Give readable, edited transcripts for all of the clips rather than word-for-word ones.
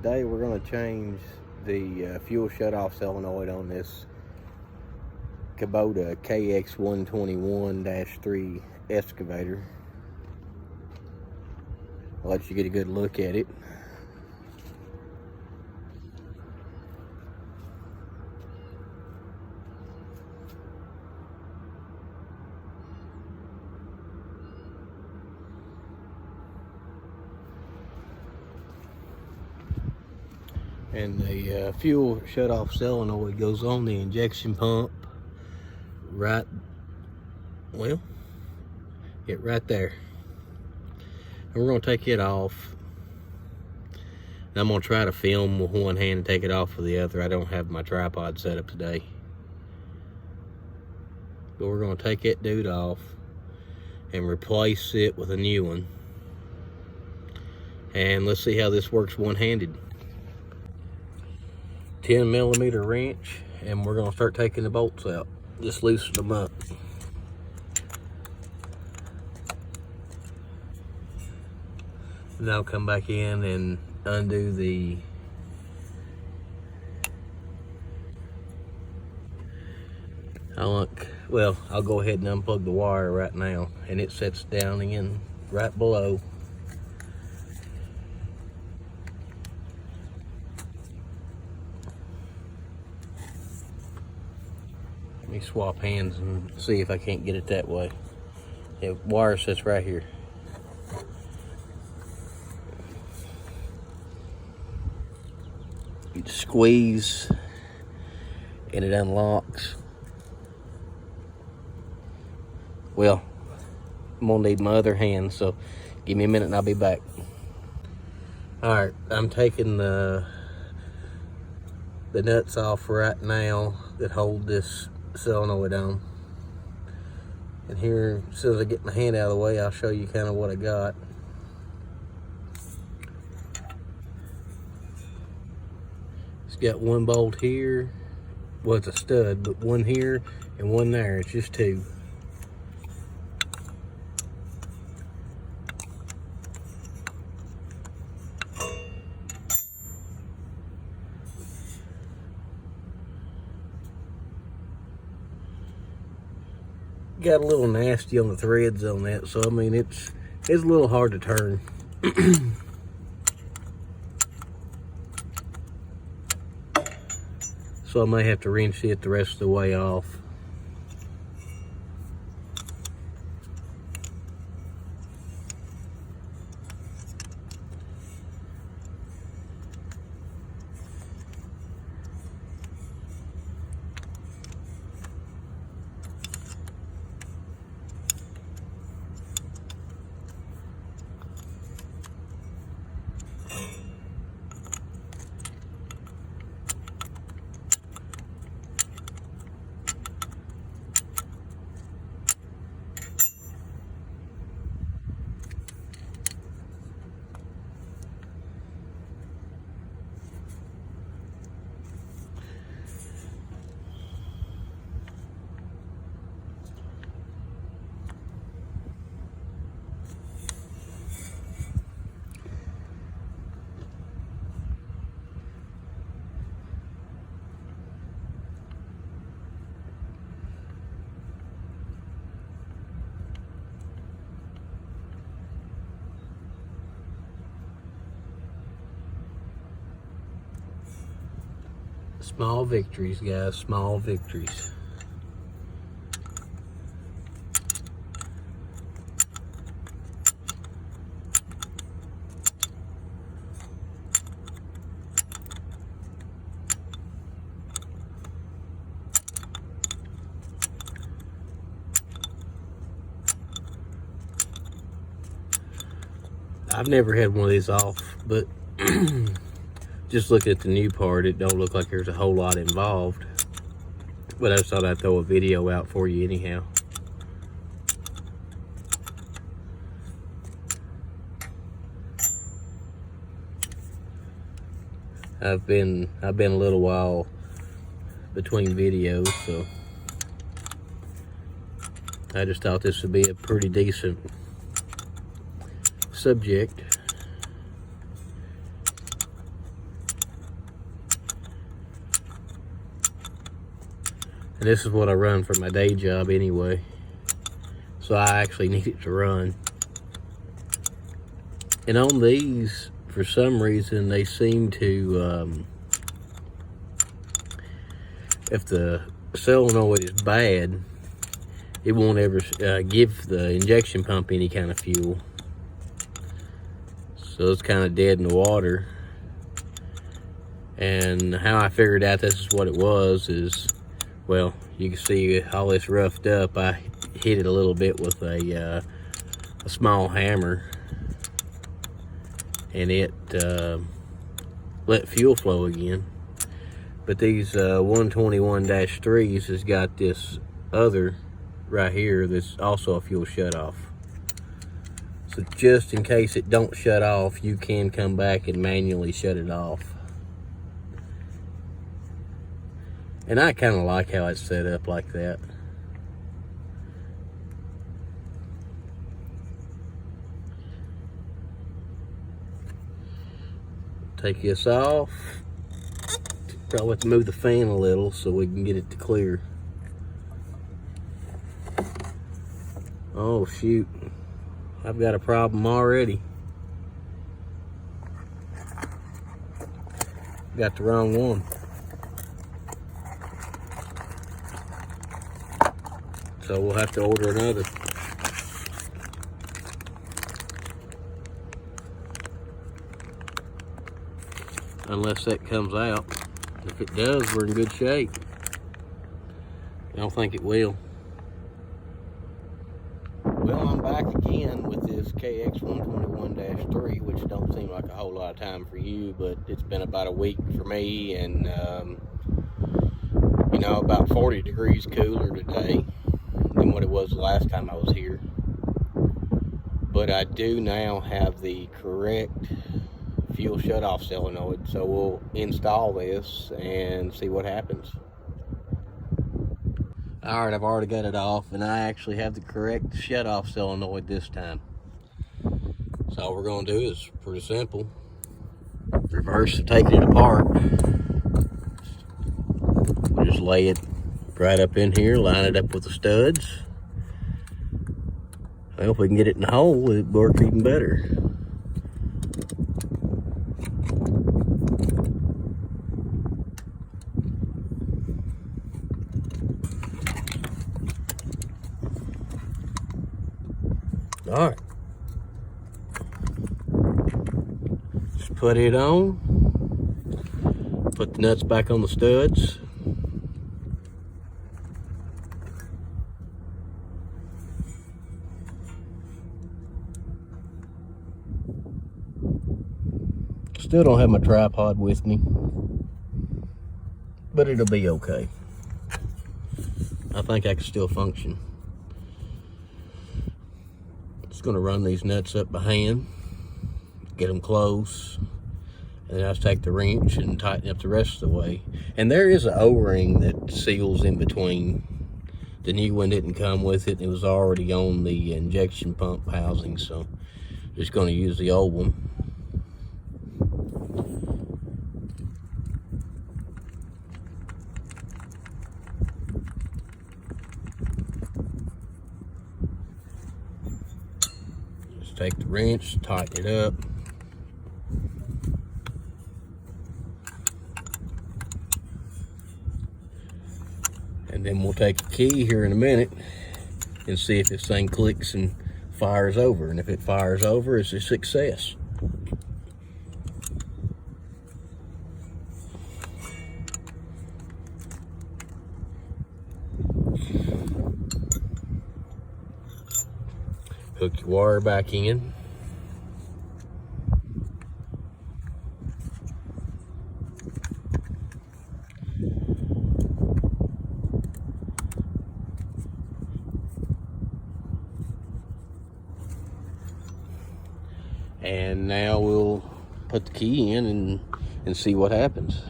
Today we're going to change the fuel shutoff solenoid on this Kubota KX 121-3 excavator. I'll let you get a good look at it. And the fuel shutoff solenoid goes on the injection pump right there. And we're going to take it off. And I'm going to try to film with one hand and take it off with the other. I don't have my tripod set up today. But we're going to take that dude off and replace it with a new one. And let's see how this works one-handed. 10mm wrench, and we're going to start taking the bolts out. Just loosen them up. And I'll come back in and undo the I'll go ahead and unplug the wire right now, and it sets down in right below. Let me swap hands and see if I can't get it that way. The wire sits right here. You just squeeze and it unlocks. Well, I'm gonna need my other hand, so give me a minute and I'll be back. All right, I'm taking the nuts off right now that hold this solenoid on. And here, as soon as I get my hand out of the way, I'll show you kind of what I got. It's got one bolt here. Well, it's a stud, but one here and one there. It's just two. Got a little nasty on the threads on that, so I mean it's a little hard to turn. So I may have to wrench it the rest of the way off. Small victories, guys, small victories. I've never had one of these off, but just looking at the new part, it don't look like there's a whole lot involved. But I just thought I'd throw a video out for you anyhow. I've been a little while between videos, so I just thought this would be a pretty decent subject. And this is what I run for my day job anyway. So I actually need it to run. And on these, for some reason, they seem to, if the solenoid is bad, it won't ever give the injection pump any kind of fuel. So it's kind of dead in the water. And how I figured out this is what it was is, well, you can see all this roughed up. I hit it a little bit with a small hammer, and it let fuel flow again. But these 121-3s has got this other right here that's also a fuel shutoff. So just in case it don't shut off, you can come back and manually shut it off. And I kind of like how it's set up like that. Take this off. Probably have to move the fan a little so we can get it to clear. Oh shoot, I've got a problem already. Got the wrong one. So we'll have to order another. Unless that comes out. If it does, we're in good shape. I don't think it will. Well, I'm back again with this KX 121-3, which don't seem like a whole lot of time for you, but it's been about a week for me, and you know, about 40 degrees cooler today than what it was the last time I was here. But I do now have the correct fuel shutoff solenoid, so we'll install this and see what happens. All right, I've already got it off, and I actually have the correct shutoff solenoid this time. So all we're going to do is pretty simple. Reverse taking it apart. We'll just lay it right up in here, line it up with the studs. Well, if we can get it in the hole, it'll work even better. All right, just put it on, put the nuts back on the studs. Still don't have my tripod with me, but it'll be okay. I think I can still function. Just gonna run these nuts up by hand, get them close, and then I'll take the wrench and tighten up the rest of the way. And there is an O-ring that seals in between. The new one didn't come with it. It was already on the injection pump housing, so just gonna use the old one. Take the wrench, tighten it up. And then we'll take a key here in a minute and see if this thing clicks and fires over. And if it fires over, it's a success. Hook your wire back in. And now we'll put the key in and see what happens.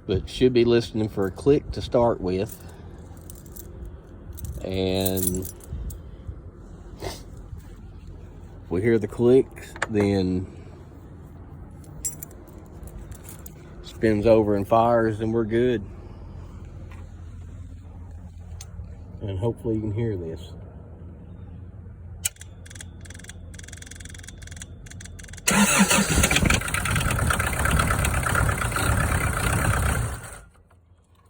But should be listening for a click to start with. And if we hear the click, then spins over and fires, and we're good. and hopefully you can hear this.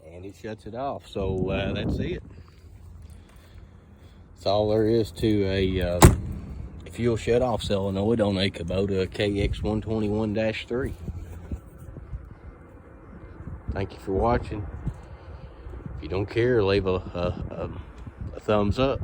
And it shuts it off. So that's it. That's all there is to a fuel shut-off solenoid on a Kubota KX 121-3. Thank you for watching. If you don't care, leave a thumbs up.